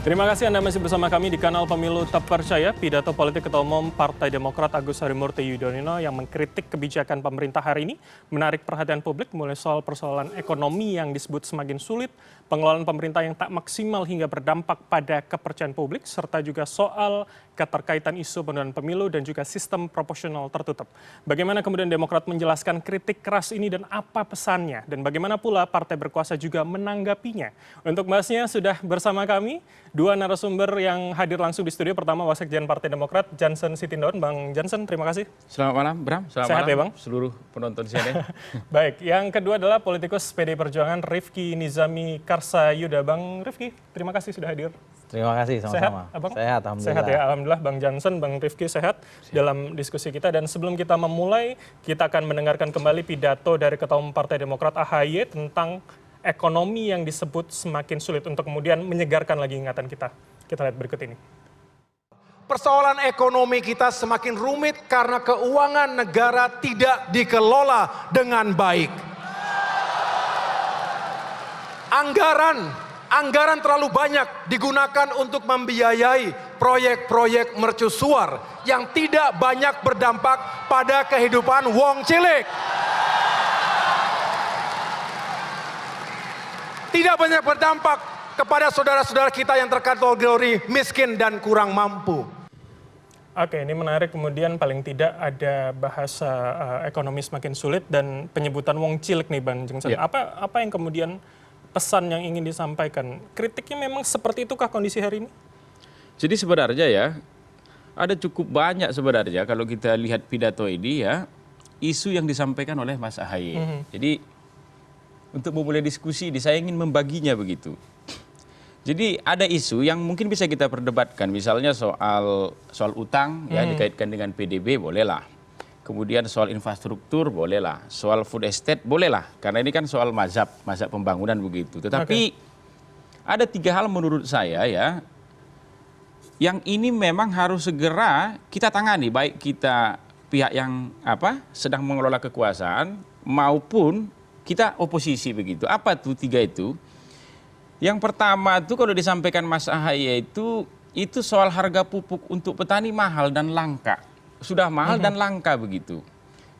Terima kasih Anda masih bersama kami di kanal Pemilu Terpercaya. Pidato politik Ketua Umum Partai Demokrat Agus Harimurti Yudhoyono yang mengkritik kebijakan pemerintah hari ini menarik perhatian publik mulai soal persoalan ekonomi yang disebut semakin sulit, pengelolaan pemerintah yang tak maksimal hingga berdampak pada kepercayaan publik, serta juga soal keterkaitan isu penundaan pemilu dan juga sistem proporsional tertutup. Bagaimana kemudian Demokrat menjelaskan kritik keras ini dan apa pesannya, dan bagaimana pula partai berkuasa juga menanggapinya. Untuk bahasnya sudah bersama kami dua narasumber yang hadir langsung di studio. Pertama, Wasekjen Partai Demokrat, Jansen Sitindorn. Bang Jansen, terima kasih. Selamat malam, Bram. Selamat Sehat malam, ya, Bang? seluruh penonton CNN. Baik, yang kedua adalah politikus PDI Perjuangan, Rifki Nizami Karsayuda. Bang Rifki, terima kasih sudah hadir. Terima kasih, sama-sama. Sehat, Abang? Sehat, alhamdulillah. Sehat ya, alhamdulillah. Bang Jansen, Bang Rifki sehat dalam diskusi kita. Dan sebelum kita memulai, kita akan mendengarkan kembali pidato dari Ketua Umum Partai Demokrat AHY tentang ekonomi yang disebut semakin sulit, untuk kemudian menyegarkan lagi ingatan kita. Kita lihat berikut ini. Persoalan ekonomi kita semakin rumit karena keuangan negara tidak dikelola dengan baik. Anggaran terlalu banyak digunakan untuk membiayai proyek-proyek mercusuar yang tidak banyak berdampak pada kehidupan wong cilik. Tidak banyak berdampak kepada saudara-saudara kita yang terkategori miskin dan kurang mampu. Oke, ini menarik. Kemudian paling tidak ada bahasa ekonomi semakin sulit dan penyebutan wong cilik nih, Bang Jansen. Ya. Apa yang kemudian pesan yang ingin disampaikan? Kritiknya memang seperti itukah kondisi hari ini? Jadi sebenarnya ya, ada cukup banyak sebenarnya kalau kita lihat pidato ini ya, isu yang disampaikan oleh Mas AHY. Jadi untuk memulai diskusi ini saya ingin membaginya begitu. Jadi ada isu yang mungkin bisa kita perdebatkan, misalnya soal utang ya dikaitkan dengan PDB bolehlah. Kemudian soal infrastruktur bolehlah, soal food estate bolehlah, karena ini kan soal mazhab pembangunan begitu. Tetapi ada tiga hal menurut saya ya, yang ini memang harus segera kita tangani, baik kita pihak yang sedang mengelola kekuasaan maupun kita oposisi begitu. Apa tuh tiga itu? Yang pertama tuh kalau disampaikan Mas AHY itu soal harga pupuk untuk petani mahal dan langka. Sudah mahal dan langka begitu.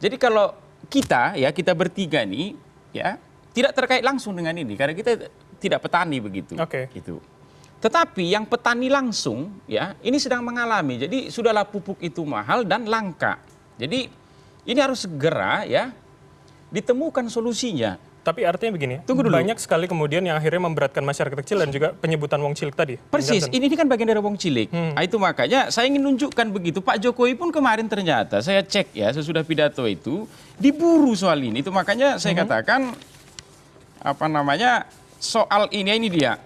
Jadi kalau kita bertiga nih ya tidak terkait langsung dengan ini karena kita tidak petani begitu. Gitu. Tetapi yang petani langsung ya ini sedang mengalami. Jadi sudahlah pupuk itu mahal dan langka. Jadi ini harus segera ya ditemukan solusinya. Tapi artinya begini, tunggu dulu. Banyak sekali kemudian yang akhirnya memberatkan masyarakat kecil dan juga penyebutan wong cilik tadi. Persis, ini kan bagian dari wong cilik. Nah, itu makanya saya ingin nunjukkan begitu. Pak Jokowi pun kemarin ternyata saya cek ya sesudah pidato itu diburu soal ini. Itu makanya saya katakan soal ini dia.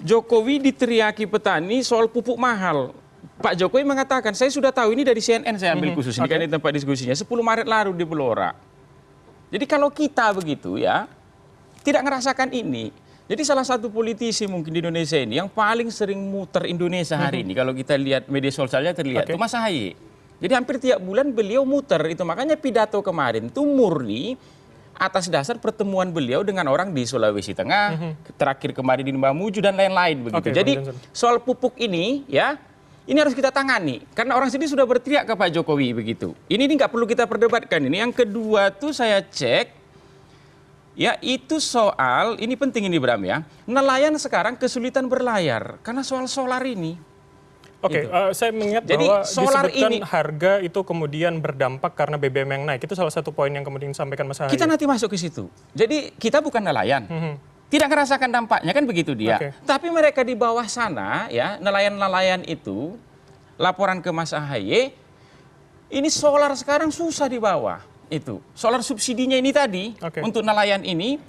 Jokowi diteriaki petani soal pupuk mahal. Pak Jokowi mengatakan, saya sudah tahu ini dari CNN, saya ambil khusus ini kan di tempat diskusinya 10 Maret lalu di Blora. Jadi kalau kita begitu ya, tidak ngerasakan ini. Jadi salah satu politisi mungkin di Indonesia ini yang paling sering muter Indonesia hari ini, kalau kita lihat media sosialnya terlihat, itu Mas AHY. Jadi hampir tiap bulan beliau muter, itu makanya pidato kemarin itu murni atas dasar pertemuan beliau dengan orang di Sulawesi Tengah, terakhir kemarin di Mamuju dan lain-lain begitu. Jadi soal pupuk ini ya, ini harus kita tangani, karena orang sendiri sudah berteriak ke Pak Jokowi begitu. Ini nggak perlu kita perdebatkan ini. Yang kedua tuh saya cek, ya itu soal, ini penting ini Bram ya, nelayan sekarang kesulitan berlayar, karena soal solar ini. Saya mengingat bahwa disebutkan harga itu kemudian berdampak karena BBM yang naik. Itu salah satu poin yang kemudian disampaikan Mas AHY. Kita nanti masuk ke situ. Jadi kita bukan nelayan. Tidak ngerasakan dampaknya kan begitu dia. Tapi mereka di bawah sana ya, nelayan-nelayan itu laporan ke Mas AHY, ini solar sekarang susah di bawah itu. Solar subsidinya ini tadi untuk nelayan ini,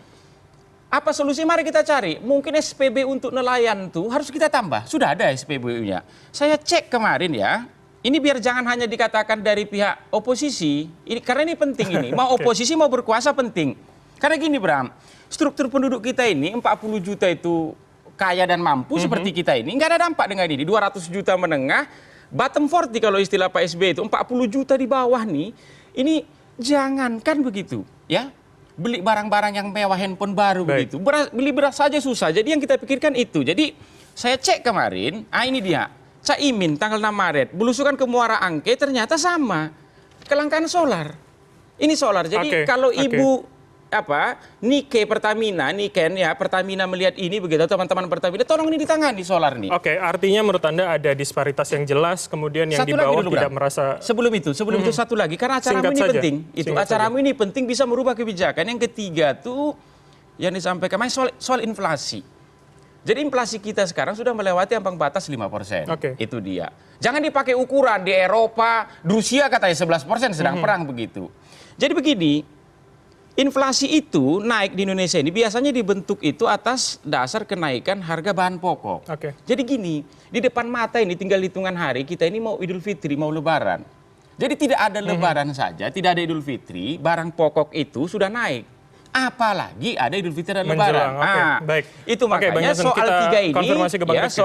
apa solusi? Mari kita cari. Mungkin SPB untuk nelayan tuh harus kita tambah. Sudah ada SPBU-nya. Saya cek kemarin ya. Ini biar jangan hanya dikatakan dari pihak oposisi. Karena ini penting ini. Mau oposisi mau berkuasa penting. Karena gini Bram, struktur penduduk kita ini 40 juta itu kaya dan mampu seperti kita ini, nggak ada dampak dengan ini. 200 juta menengah, bottom 40 kalau istilah Pak SBY itu 40 juta di bawah nih, ini jangankan begitu ya. beli barang-barang yang mewah, handphone baru Baik. begitu. Beli beras saja susah. Jadi yang kita pikirkan itu. Jadi saya cek kemarin, ini dia. Caimin tanggal 6 Maret, belusukan ke Muara Angke ternyata sama. Kelangkaan solar. Ini solar. Jadi kalau Ibu Nike Pertamina, Niken ya, Pertamina melihat ini begitu, teman-teman Pertamina, tolong ini ditangani solar nih. Oke, artinya menurut Anda ada disparitas yang jelas, kemudian yang Satu di bawah lagi dulu, tidak Bram. merasa... Sebelum itu satu lagi, karena acaramu Singkat ini saja. penting. Singkat Acaramu ini penting bisa merubah kebijakan. Yang ketiga tuh yang disampaikan soal inflasi. Jadi inflasi kita sekarang sudah melewati ambang batas 5%. Oke. Itu dia. Jangan dipakai ukuran di Eropa, Rusia katanya 11% sedang perang begitu. Jadi begini, inflasi itu naik di Indonesia ini biasanya dibentuk itu atas dasar kenaikan harga bahan pokok. Oke. Jadi gini, di depan mata ini tinggal hitungan hari, kita ini mau Idul Fitri, mau Lebaran. Jadi tidak ada Lebaran saja, tidak ada Idul Fitri, barang pokok itu sudah naik. Apalagi ada Idul Fitri dan Lebaran. Baik. Itu makanya Bang Jansen, soal kita tiga ini, konfirmasi ke Bang ya, Rifki.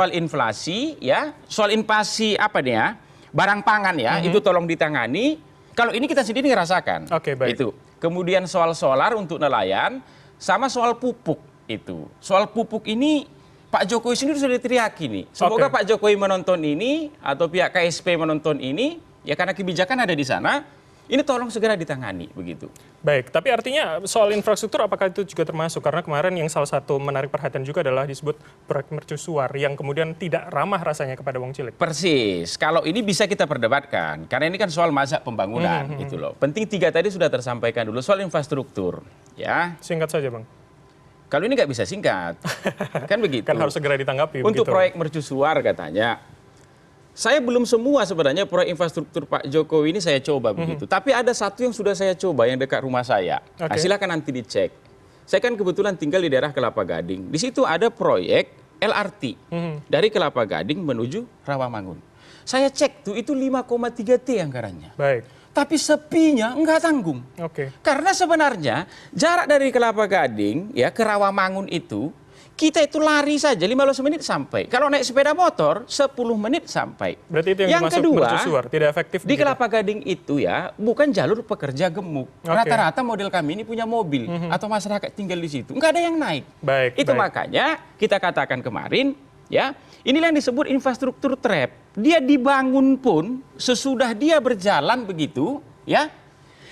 soal inflasi apa nih ya, barang pangan ya, itu tolong ditangani. Kalau ini kita sendiri ngerasakan. Oke, baik. Itu. Kemudian soal solar untuk nelayan, sama soal pupuk itu. Soal pupuk ini Pak Jokowi sendiri sudah teriaki nih. Semoga Pak Jokowi menonton ini atau pihak KSP menonton ini, ya karena kebijakan ada di sana. Ini tolong segera ditangani begitu. Baik, tapi artinya soal infrastruktur apakah itu juga termasuk? Karena kemarin yang salah satu menarik perhatian juga adalah disebut proyek mercusuar yang kemudian tidak ramah rasanya kepada wong cilik. Persis, kalau ini bisa kita perdebatkan. Karena ini kan soal masa pembangunan gitu loh. Penting tiga tadi sudah tersampaikan dulu soal infrastruktur. Ya. Singkat saja Bang. Kalau ini nggak bisa singkat. Kan begitu. Kan harus segera ditanggapi. Untuk begitu. proyek mercusuar katanya. Saya belum semua sebenarnya proyek infrastruktur Pak Jokowi ini saya coba begitu. Tapi ada satu yang sudah saya coba yang dekat rumah saya. Nah, silakan nanti dicek. Saya kan kebetulan tinggal di daerah Kelapa Gading. Di situ ada proyek LRT dari Kelapa Gading menuju Rawamangun. Saya cek tuh itu 5,3 T anggarannya. Baik. Tapi sepinya enggak tanggung. Oke. Karena sebenarnya jarak dari Kelapa Gading ya ke Rawamangun itu kita itu lari saja 15 menit sampai. Kalau naik sepeda motor 10 menit sampai. Berarti itu yang termasuk mercusuar, tidak efektif. Di Kelapa Gading itu ya bukan jalur pekerja gemuk. Rata-rata model kami ini punya mobil atau masyarakat tinggal di situ. Enggak ada yang naik. Baik. Itu makanya kita katakan kemarin ya, inilah yang disebut infrastruktur trap. Dia dibangun pun sesudah dia berjalan begitu ya.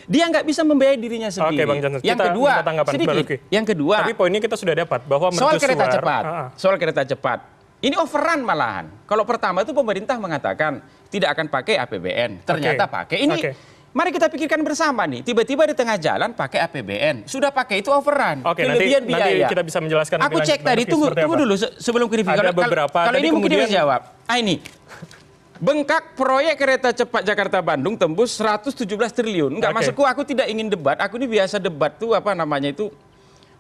Dia nggak bisa membiayai dirinya sendiri. Oke, Bang Jansen. Yang kedua, sedikit. Yang kedua, tapi poinnya kita sudah dapat bahwa soal mercusuar, kereta cepat. Soal kereta cepat. Ini overrun malahan. Kalau pertama itu pemerintah mengatakan tidak akan pakai APBN. Ternyata pakai. Ini mari kita pikirkan bersama nih. Tiba-tiba di tengah jalan pakai APBN. Sudah pakai itu overrun. Oke, kelebihan biaya. nanti kita bisa menjelaskan. Aku cek tadi, tunggu dulu sebelum ke review. Ada beberapa. Kalau ini mungkin bisa jawab. Ini. Bengkak proyek kereta cepat Jakarta-Bandung tembus 117 triliun. Enggak masukku, aku tidak ingin debat. Aku ini biasa debat tuh apa namanya itu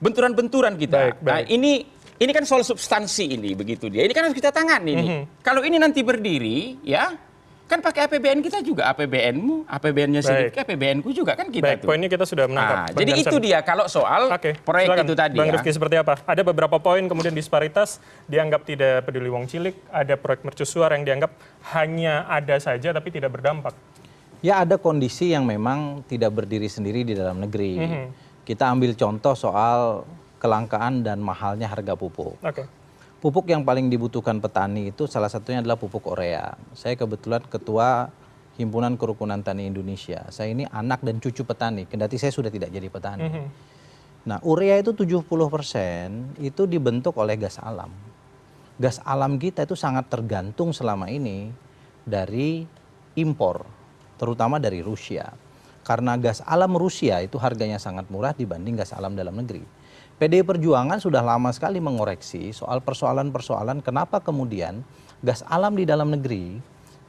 benturan-benturan kita. Baik. Nah, ini kan soal substansi ini begitu dia. Ini kan harus kita tangani ini. Kalau ini nanti berdiri ya kan pakai APBN kita juga, APBN-mu, APBN-nya sendiri, APBN-ku juga kan kita tuh. Poinnya kita sudah menangkap. Jadi itu dia kalau soal proyek silakan, itu tadi Bang ya. Rifki seperti apa? Ada beberapa poin kemudian disparitas dianggap tidak peduli wong cilik, ada proyek mercusuar yang dianggap hanya ada saja tapi tidak berdampak. Ya ada kondisi yang memang tidak berdiri sendiri di dalam negeri. Kita ambil contoh soal kelangkaan dan mahalnya harga pupuk. Pupuk yang paling dibutuhkan petani itu salah satunya adalah pupuk urea. Saya kebetulan ketua Himpunan Kerukunan Tani Indonesia. Saya ini anak dan cucu petani, kendati saya sudah tidak jadi petani. Nah, urea itu 70% itu dibentuk oleh gas alam. Gas alam kita itu sangat tergantung selama ini dari impor, terutama dari Rusia. Karena gas alam Rusia itu harganya sangat murah dibanding gas alam dalam negeri. PDI Perjuangan sudah lama sekali mengoreksi soal persoalan-persoalan kenapa kemudian gas alam di dalam negeri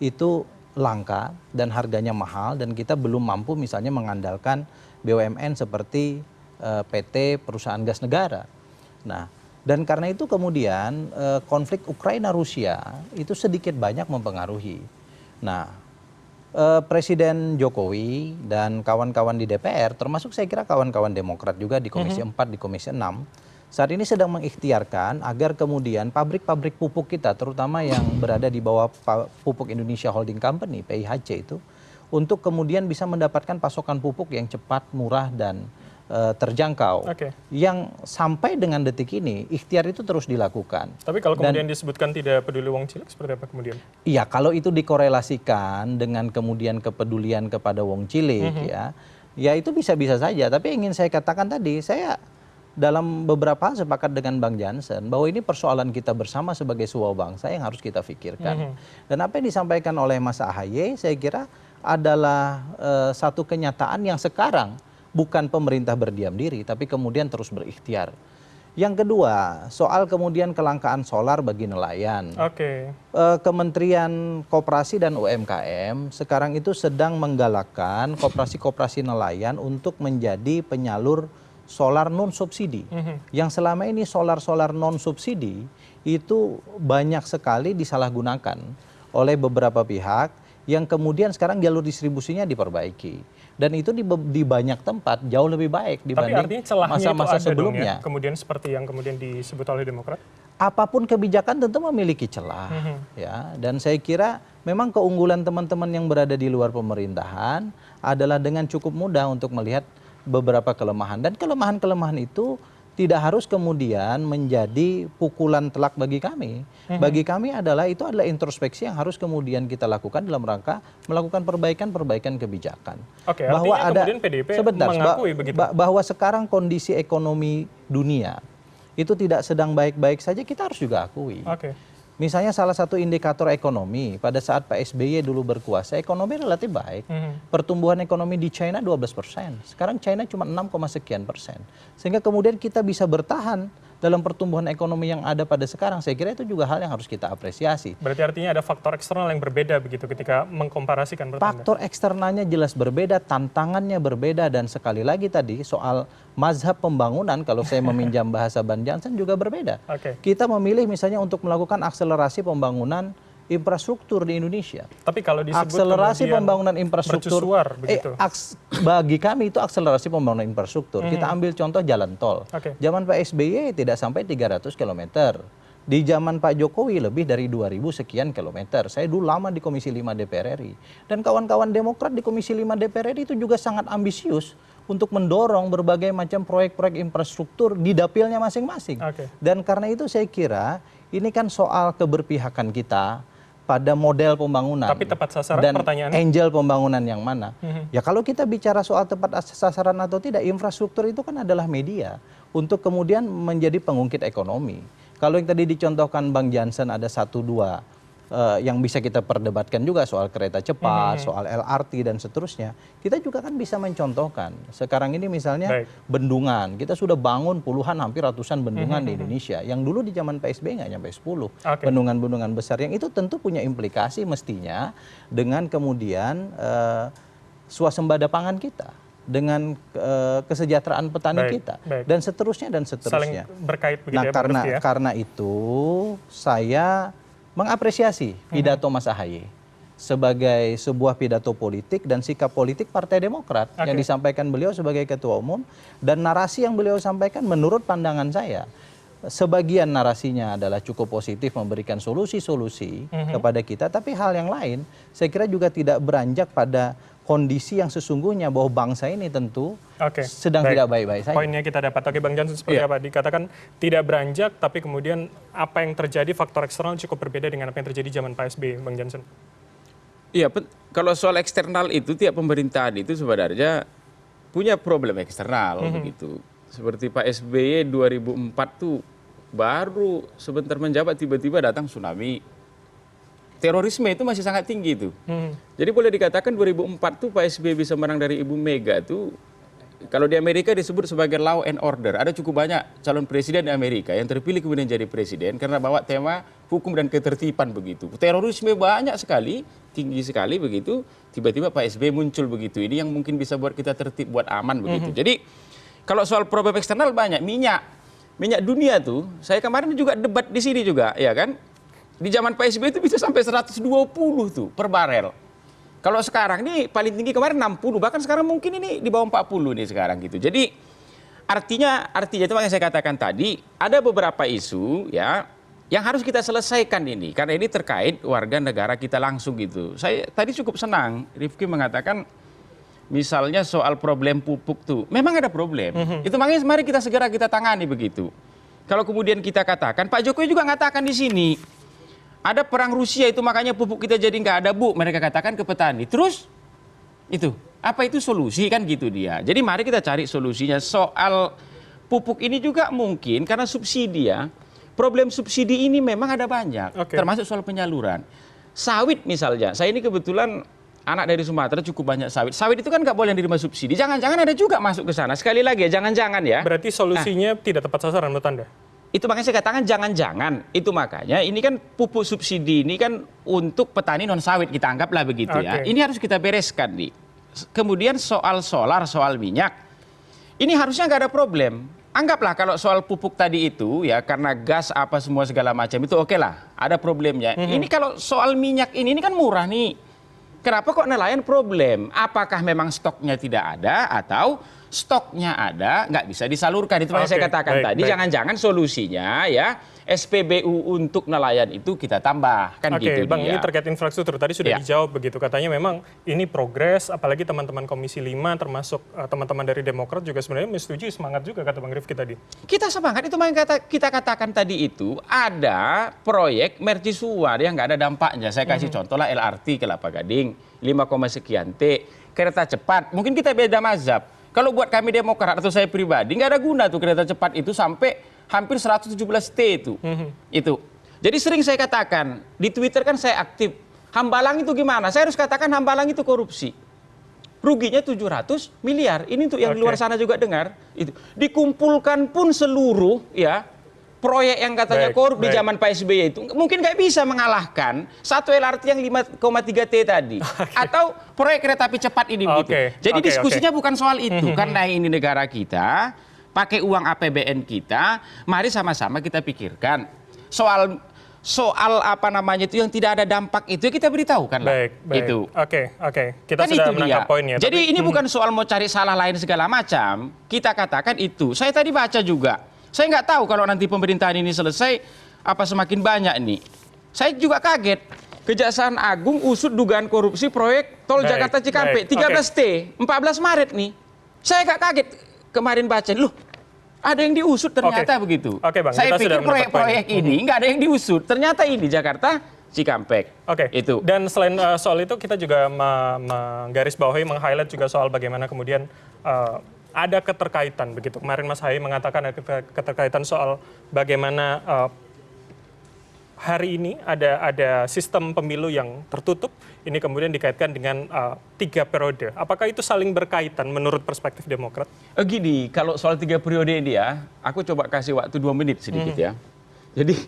itu langka dan harganya mahal dan kita belum mampu misalnya mengandalkan BUMN seperti PT Perusahaan Gas Negara. Nah, dan karena itu kemudian konflik Ukraina-Rusia itu sedikit banyak mempengaruhi. Nah, Presiden Jokowi dan kawan-kawan di DPR, termasuk saya kira kawan-kawan Demokrat juga di Komisi 4, di Komisi 6, saat ini sedang mengikhtiarkan agar kemudian pabrik-pabrik pupuk kita, terutama yang berada di bawah Pupuk Indonesia Holding Company, PIHC itu, untuk kemudian bisa mendapatkan pasokan pupuk yang cepat, murah, dan terjangkau. Yang sampai dengan detik ini ikhtiar itu terus dilakukan. Tapi kalau kemudian disebutkan tidak peduli wong cilik seperti apa kemudian? Iya, kalau itu dikorelasikan dengan kemudian kepedulian kepada wong cilik ya itu bisa-bisa saja. Tapi ingin saya katakan tadi, saya dalam beberapa hal sepakat dengan Bang Jansen bahwa ini persoalan kita bersama sebagai sebuah bangsa yang harus kita pikirkan. Dan apa yang disampaikan oleh Mas Ahaye saya kira adalah satu kenyataan yang sekarang bukan pemerintah berdiam diri tapi kemudian terus berikhtiar. Yang kedua, soal kemudian kelangkaan solar bagi nelayan. Kementerian Koperasi dan UMKM sekarang itu sedang menggalakkan koperasi-koperasi nelayan untuk menjadi penyalur solar non subsidi. Yang selama ini solar non subsidi itu banyak sekali disalahgunakan oleh beberapa pihak yang kemudian sekarang jalur distribusinya diperbaiki. Dan itu di banyak tempat jauh lebih baik dibanding masa-masa sebelumnya. Kemudian seperti yang kemudian disebut oleh Demokrat? Apapun kebijakan tentu memiliki celah. Dan saya kira memang keunggulan teman-teman yang berada di luar pemerintahan adalah dengan cukup mudah untuk melihat beberapa kelemahan, dan kelemahan-kelemahan itu tidak harus kemudian menjadi pukulan telak bagi kami. Bagi kami itu adalah introspeksi yang harus kemudian kita lakukan dalam rangka melakukan perbaikan kebijakan. Bahwa kemudian PDIP mengakui begitu. Bahwa sekarang kondisi ekonomi dunia itu tidak sedang baik-baik saja, kita harus juga akui. Misalnya salah satu indikator ekonomi pada saat Pak SBY dulu berkuasa, ekonomi relatif baik. Pertumbuhan ekonomi di China 12%. Sekarang China cuma 6, sekian persen. Sehingga kemudian kita bisa bertahan dalam pertumbuhan ekonomi yang ada pada sekarang. Saya kira itu juga hal yang harus kita apresiasi. Berarti artinya ada faktor eksternal yang berbeda begitu ketika mengkomparasikan. Faktor eksternalnya jelas berbeda, tantangannya berbeda, dan sekali lagi tadi soal mazhab pembangunan, kalau saya meminjam bahasa Bang Jansen juga berbeda. Kita memilih misalnya untuk melakukan akselerasi pembangunan infrastruktur di Indonesia. Tapi kalau disebut akselerasi pembangunan infrastruktur, bagi kami itu akselerasi pembangunan infrastruktur. Kita ambil contoh jalan tol. Zaman Pak SBY tidak sampai 300 km. Di zaman Pak Jokowi lebih dari 2.000 sekian kilometer. Saya dulu lama di Komisi 5 DPR RI. Dan kawan-kawan Demokrat di Komisi 5 DPR RI itu juga sangat ambisius untuk mendorong berbagai macam proyek-proyek infrastruktur di dapilnya masing-masing. Dan karena itu saya kira ini kan soal keberpihakan kita pada model pembangunan. Tapi tepat sasaran dan pertanyaannya? Angel pembangunan yang mana? Ya kalau kita bicara soal tepat sasaran atau tidak, infrastruktur itu kan adalah media untuk kemudian menjadi pengungkit ekonomi. Kalau yang tadi dicontohkan Bang Jansen ada 1-2 yang bisa kita perdebatkan juga soal kereta cepat, soal LRT dan seterusnya. Kita juga kan bisa mencontohkan. Sekarang ini misalnya bendungan, kita sudah bangun puluhan hampir ratusan bendungan di Indonesia. Yang dulu di zaman PSB nggak nyampe 10. Bendungan-bendungan besar yang itu tentu punya implikasi mestinya dengan kemudian swasembada pangan kita, dengan kesejahteraan petani kita, dan seterusnya dan seterusnya. Saling berkait begitu. Nah, karena itu saya mengapresiasi pidato Mas Ahaye sebagai sebuah pidato politik dan sikap politik Partai Demokrat yang disampaikan beliau sebagai ketua umum, dan narasi yang beliau sampaikan menurut pandangan saya sebagian narasinya adalah cukup positif, memberikan solusi-solusi kepada kita, tapi hal yang lain saya kira juga tidak beranjak pada kondisi yang sesungguhnya bahwa bangsa ini tentu sedang tidak baik-baik saja. Poinnya kita dapat. Bang Jansen seperti apa? Dikatakan tidak beranjak, tapi kemudian apa yang terjadi faktor eksternal cukup berbeda dengan apa yang terjadi zaman Pak SBY, Bang Jansen. Iya, kalau soal eksternal itu tiap pemerintahan itu sebenarnya punya problem eksternal begitu. Seperti Pak SBY 2004 tuh baru sebentar menjabat tiba-tiba datang tsunami. Terorisme itu masih sangat tinggi itu. Jadi boleh dikatakan 2004 tuh Pak SBY bisa menang dari Ibu Mega tuh, kalau di Amerika disebut sebagai law and order. Ada cukup banyak calon presiden di Amerika yang terpilih kemudian jadi presiden karena bawa tema hukum dan ketertiban begitu. Terorisme banyak sekali, tinggi sekali begitu, tiba-tiba Pak SBY muncul begitu. Ini yang mungkin bisa buat kita tertib, buat aman begitu. Jadi kalau soal problem eksternal banyak, minyak dunia tuh, saya kemarin juga debat di sini juga, ya kan? Di zaman Pak SBY itu bisa sampai 120 tuh per barel. Kalau sekarang ini paling tinggi kemarin 60, bahkan sekarang mungkin ini di bawah 40 nih sekarang gitu. Jadi artinya itu yang saya katakan tadi, ada beberapa isu ya yang harus kita selesaikan ini, karena ini terkait warga negara kita langsung gitu. Saya tadi cukup senang Rifki mengatakan misalnya soal problem pupuk tuh, memang ada problem. Itu makanya mari kita segera kita tangani begitu. Kalau kemudian kita katakan, Pak Jokowi juga mengatakan di sini, ada perang Rusia itu makanya pupuk kita jadi nggak ada Bu, mereka katakan ke petani. Terus itu apa itu solusi kan gitu dia. Jadi mari kita cari solusinya. Soal pupuk ini juga mungkin karena subsidi ya. Problem subsidi ini memang ada banyak, termasuk soal penyaluran. Sawit misalnya, saya ini kebetulan anak dari Sumatera cukup banyak sawit. Sawit itu kan nggak boleh nerima subsidi. Jangan-jangan ada juga masuk ke sana. Sekali lagi ya, jangan-jangan ya. Berarti solusinya tidak tepat sasaran menurut Anda? Itu makanya saya katakan jangan-jangan. Itu makanya ini kan pupuk subsidi ini kan untuk petani non sawit kita anggaplah begitu ya. Ini harus kita bereskan nih. Kemudian soal solar, soal minyak, ini harusnya nggak ada problem. Anggaplah kalau soal pupuk tadi itu ya karena gas apa semua segala macam itu oke lah, ada problemnya. Ini kalau soal minyak ini kan murah nih. Kenapa kok nelayan problem? Apakah memang stoknya tidak ada atau stoknya ada nggak bisa disalurkan? Itu yang saya katakan tadi. Jangan-jangan solusinya ya SPBU untuk nelayan itu kita tambah kan gitu. Bang, ini terkait infrastruktur tadi sudah dijawab begitu. Katanya memang ini progres, apalagi teman-teman Komisi 5 termasuk teman-teman dari Demokrat juga sebenarnya menyetujui, semangat juga kata Bang Rifki tadi. Kita semangat, itu yang kita katakan tadi itu ada proyek mercusuar yang nggak ada dampaknya. Saya kasih contoh lah LRT Kelapa Gading 5, sekian T, kereta cepat. Mungkin kita beda mazhab. Kalau buat kami Demokrat atau saya pribadi nggak ada guna tuh kereta cepat itu sampai hampir 117 T itu. Itu. Jadi sering saya katakan, di Twitter kan saya aktif. Hambalang itu gimana? Saya harus katakan Hambalang itu korupsi. Ruginya 700 miliar. Ini untuk yang di luar sana juga dengar. Itu. Dikumpulkan pun seluruh ya proyek yang katanya korup di zaman Pak SBY itu mungkin nggak bisa mengalahkan satu LRT yang 5,3 T tadi. Atau proyek kereta api cepat ini begitu. Jadi diskusinya bukan soal itu. Karena ini negara kita, pakai uang APBN kita, mari sama-sama kita pikirkan soal apa namanya itu yang tidak ada dampak itu kita beritahukan lah. Itu. Oke. Kita kan sudah itu menangkap poinnya. Jadi ini bukan soal mau cari salah lain segala macam. Kita katakan itu. Saya tadi baca juga. Saya nggak tahu kalau nanti pemerintahan ini selesai apa semakin banyak nih. Saya juga kaget. Kejaksaan Agung usut dugaan korupsi proyek tol Jakarta Cikampek 13 T, 14 Maret nih. Saya nggak kaget kemarin baca, loh ada yang diusut ternyata begitu. Bang, saya pikir proyek-proyek ini nggak ada yang diusut. Ternyata ini Jakarta Cikampek. Itu. Dan selain soal itu kita juga menggarisbawahi, meng-highlight juga soal bagaimana kemudian ada keterkaitan begitu. Kemarin Mas Haye mengatakan ada keterkaitan soal bagaimana hari ini ada sistem pemilu yang tertutup, ini kemudian dikaitkan dengan 3 periode. Apakah itu saling berkaitan menurut perspektif Demokrat? Gini, kalau soal 3 periode ini ya, aku coba kasih waktu 2 menit sedikit ya. Jadi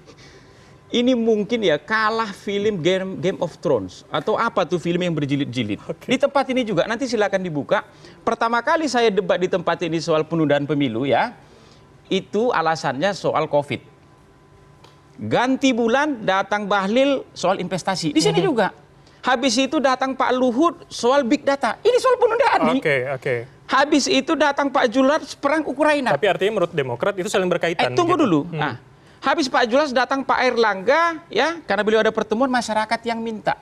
ini mungkin ya kalah film Game of Thrones atau apa tuh film yang berjilid-jilid. Di tempat ini juga nanti silakan dibuka. Pertama kali saya debat di tempat ini soal penundaan pemilu ya, itu alasannya soal COVID. Ganti bulan datang Bahlil soal investasi. Di sini juga. Habis itu datang Pak Luhut soal big data. Ini soal penundaan nih. Habis itu datang Pak Julas perang Ukraina. Tapi artinya menurut Demokrat itu saling berkaitan. Tunggu dulu. Nah, habis Pak Julas datang Pak Airlangga ya karena beliau ada pertemuan masyarakat yang minta.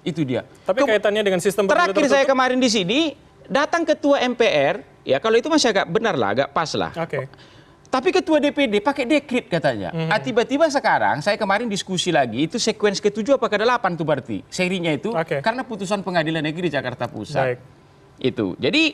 Itu dia. Tapi kaitannya dengan sistem pemilu terakhir saya kemarin di sini datang ketua MPR ya kalau itu masih agak benar lah, agak pas lah. Tapi ketua DPD pakai dekret katanya. Tiba-tiba sekarang saya kemarin diskusi lagi itu sekuens ke-7 apa ke-8 tuh berarti serinya itu karena putusan Pengadilan Negeri Jakarta Pusat. Itu. Jadi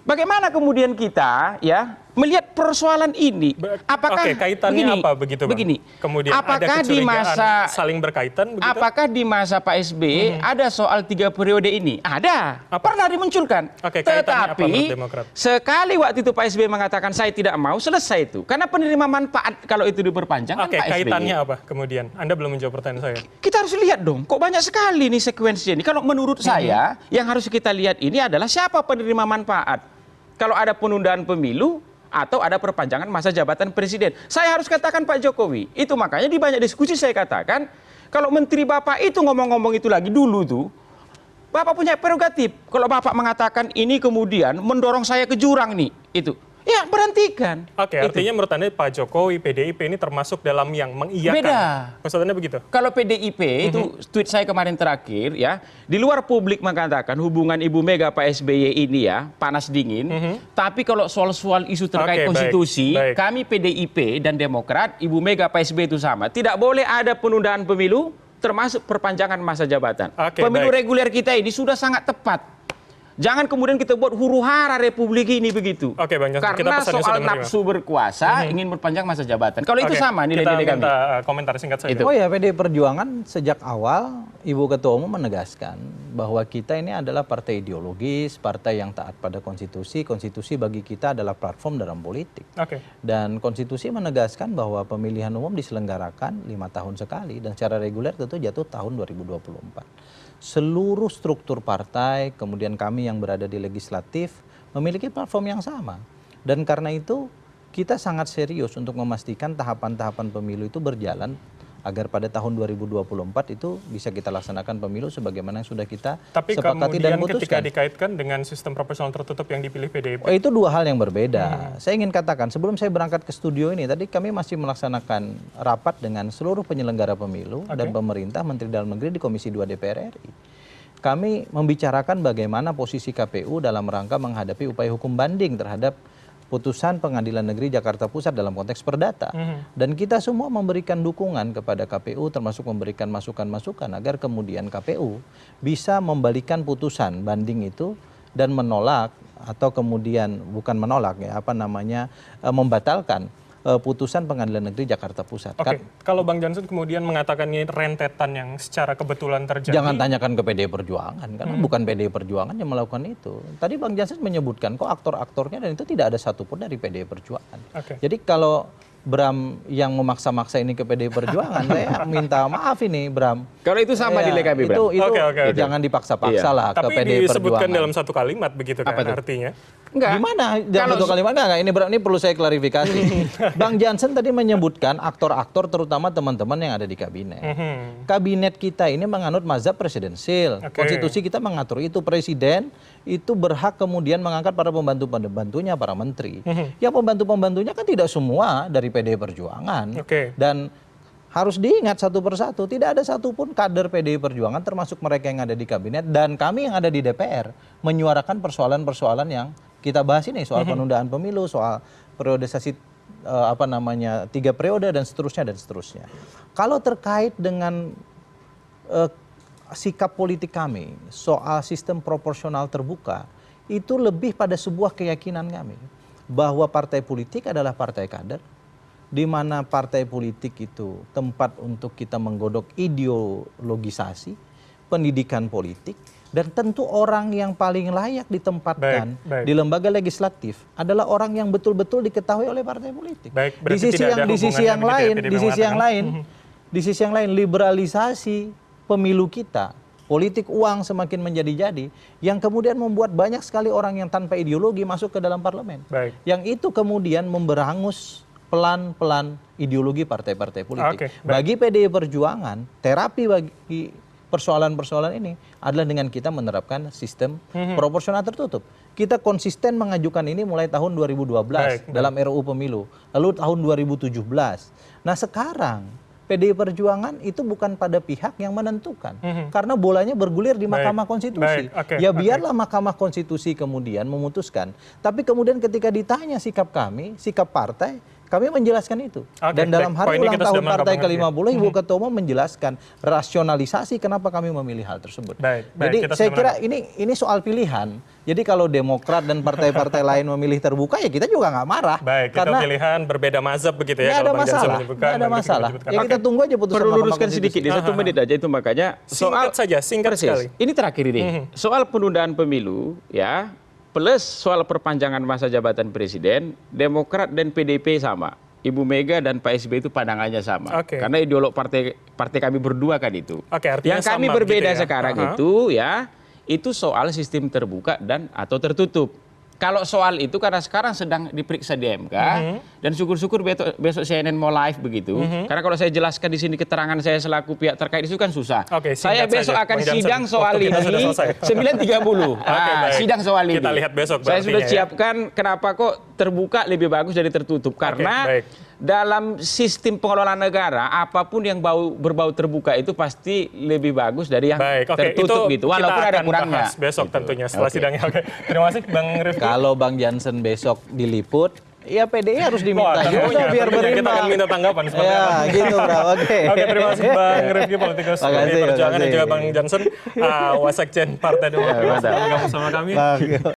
bagaimana kemudian kita ya melihat persoalan ini? Apakah kaitannya apa begitu Bang? Begini. Kemudian apakah ada di masa saling berkaitan begitu? Apakah di masa Pak SBY ada soal 3 periode ini? Ada. Pernah dimunculkan. Tetapi sekali waktu itu Pak SBY mengatakan saya tidak mau, selesai itu. Karena penerima manfaat kalau itu diperpanjang kan Pak SBY. Kaitannya apa kemudian? Anda belum menjawab pertanyaan saya. Kita harus lihat dong, kok banyak sekali nih sekuensinya ini. Kalau menurut saya yang harus kita lihat ini adalah siapa penerima manfaat. Kalau ada penundaan pemilu atau ada perpanjangan masa jabatan presiden. Saya harus katakan Pak Jokowi. Itu makanya di banyak diskusi saya katakan, kalau menteri Bapak itu ngomong-ngomong itu lagi dulu tuh, Bapak punya prerogatif. Kalau Bapak mengatakan ini kemudian mendorong saya ke jurang nih, itu. Ya berhentikan. Oke, artinya menurut Anda Pak Jokowi, PDIP ini termasuk dalam yang mengiyakan. Beda. Maksudnya begitu? Kalau PDIP itu tweet saya kemarin terakhir ya, di luar publik mengatakan hubungan Ibu Mega Pak SBY ini ya panas dingin, tapi kalau soal-soal isu terkait konstitusi, baik. kami PDIP dan Demokrat, Ibu Mega Pak SBY itu sama. Tidak boleh ada penundaan pemilu termasuk perpanjangan masa jabatan. Pemilu reguler kita ini sudah sangat tepat. Jangan kemudian kita buat huru-hara republik ini begitu. Oke, Bang Jansen, karena soal nafsu berkuasa ingin berpanjang masa jabatan. Kalau itu sama nilai-nilai kami. Kita minta komentar singkat saja. Oh ya, PDI Perjuangan sejak awal Ibu Ketua Umum menegaskan bahwa kita ini adalah partai ideologis, partai yang taat pada konstitusi. Konstitusi bagi kita adalah platform dalam politik. Dan konstitusi menegaskan bahwa pemilihan umum diselenggarakan 5 tahun sekali dan secara reguler tentu jatuh tahun 2024. Seluruh struktur partai, kemudian kami yang berada di legislatif memiliki platform yang sama. Dan karena itu kita sangat serius untuk memastikan tahapan-tahapan pemilu itu berjalan agar pada tahun 2024 itu bisa kita laksanakan pemilu sebagaimana yang sudah kita sepakati dan putuskan. Tapi ketika dikaitkan dengan sistem proporsional tertutup yang dipilih PDIP. Oh, itu dua hal yang berbeda. Saya ingin katakan sebelum saya berangkat ke studio ini tadi kami masih melaksanakan rapat dengan seluruh penyelenggara pemilu dan pemerintah, Menteri Dalam Negeri di Komisi 2 DPR RI. Kami membicarakan bagaimana posisi KPU dalam rangka menghadapi upaya hukum banding terhadap putusan Pengadilan Negeri Jakarta Pusat dalam konteks perdata. Dan kita semua memberikan dukungan kepada KPU termasuk memberikan masukan-masukan agar kemudian KPU bisa membalikan putusan banding itu dan menolak atau kemudian bukan menolak ya membatalkan putusan Pengadilan Negeri Jakarta Pusat. Kalau Bang Jansen kemudian mengatakan ini rentetan yang secara kebetulan terjadi. Jangan tanyakan ke PDI Perjuangan, karena bukan PDI Perjuangan yang melakukan itu. Tadi Bang Jansen menyebutkan kok aktor-aktornya dan itu tidak ada satupun dari PDI Perjuangan. Jadi kalau Bram yang memaksa-maksa ini ke PDI Perjuangan, saya minta maaf ini Bram. Kalau itu sama nilai kami, Bram. Itu jangan dipaksa-paksa lah ke PDI Perjuangan. Tapi disebutkan dalam satu kalimat begitu kan artinya. Enggak. Gimana? Dalam satu kalimat enggak. Ini perlu saya klarifikasi. Bang Jansen tadi menyebutkan aktor-aktor terutama teman-teman yang ada di kabinet. Kabinet kita ini menganut mazhab presidensil. Konstitusi kita mengatur itu, presiden itu berhak kemudian mengangkat para pembantu-pembantunya, para menteri. Yang pembantu-pembantunya kan tidak semua dari PDI Perjuangan. Dan harus diingat satu persatu, tidak ada satupun kader PDI Perjuangan termasuk mereka yang ada di kabinet dan kami yang ada di DPR menyuarakan persoalan-persoalan yang kita bahas ini, soal penundaan pemilu, soal periodisasi 3 periode dan seterusnya. Kalau terkait dengan sikap politik kami soal sistem proporsional terbuka, itu lebih pada sebuah keyakinan kami bahwa partai politik adalah partai kader, di mana partai politik itu tempat untuk kita menggodok ideologisasi, pendidikan politik, dan tentu orang yang paling layak ditempatkan di lembaga legislatif adalah orang yang betul-betul diketahui oleh partai politik. Di sisi yang lain liberalisasi pemilu kita, politik uang semakin menjadi-jadi, yang kemudian membuat banyak sekali orang yang tanpa ideologi masuk ke dalam parlemen. Yang itu kemudian memberangus pelan-pelan ideologi partai-partai politik. Bagi PDI Perjuangan, terapi bagi persoalan-persoalan ini adalah dengan kita menerapkan sistem proporsional tertutup. Kita konsisten mengajukan ini mulai tahun 2012 dalam RUU Pemilu, lalu tahun 2017. Nah sekarang PDI Perjuangan itu bukan pada pihak yang menentukan, karena bolanya bergulir di Mahkamah Konstitusi. Ya biarlah Mahkamah Konstitusi kemudian memutuskan. Tapi kemudian ketika ditanya sikap kami, sikap partai, kami menjelaskan itu. Dan dalam hari ulang tahun partai ke-50, Ibu Ketua Umum menjelaskan rasionalisasi kenapa kami memilih hal tersebut. Jadi saya kira ini soal pilihan. Jadi kalau Demokrat dan partai-partai lain memilih terbuka, ya kita juga nggak marah. Karena pilihan berbeda mazhab begitu ya. Nggak ada masalah. Ya kita tunggu aja putusan Perlu luruskan sedikit, di 1 menit aja itu makanya. Singkat sekali. Ini terakhir ini. Soal penundaan pemilu ya, plus soal perpanjangan masa jabatan presiden, Demokrat dan PDIP sama. Ibu Mega dan Pak SBY itu pandangannya sama. Karena ideolog partai kami berdua kan itu. Yang kami berbeda sekarang itu ya, itu soal sistem terbuka dan atau tertutup. kalau soal itu karena sekarang sedang diperiksa di MK dan syukur-syukur besok CNN mau live begitu. Karena kalau saya jelaskan di sini keterangan saya selaku pihak terkait itu kan susah. Oke, saya besok saja, akan Bang Jansen. sidang soal Waktu ini kita sudah selesai. 9.30. Baik. Sidang soal ini. Kita lihat besok Saya sudah berarti ya. siapkan kenapa kok terbuka lebih bagus dari tertutup. Karena baik. dalam sistem pengelolaan negara, apapun yang berbau terbuka itu pasti lebih bagus dari yang Baik, oke. tertutup Itu gitu. Walaupun kita ada akan kurangnya. bahas besok Gitu. tentunya setelah Oke. sidangnya. Oke. Terima kasih Bang Rifki. Kalau Bang Jansen besok diliput, ya PDI harus diminta Wah, juga biar tentunya kita akan berimbang. minta tanggapan seperti Ya, apa. gitu bro. Oke. Oke, terima kasih Bang Rifki, politikus Makasih, PDI Perjuangan, dan makasih. juga Bang Jansen, Wasekjen Partai Demokrat, Ya, mantap. bergabung sama kami. Bang.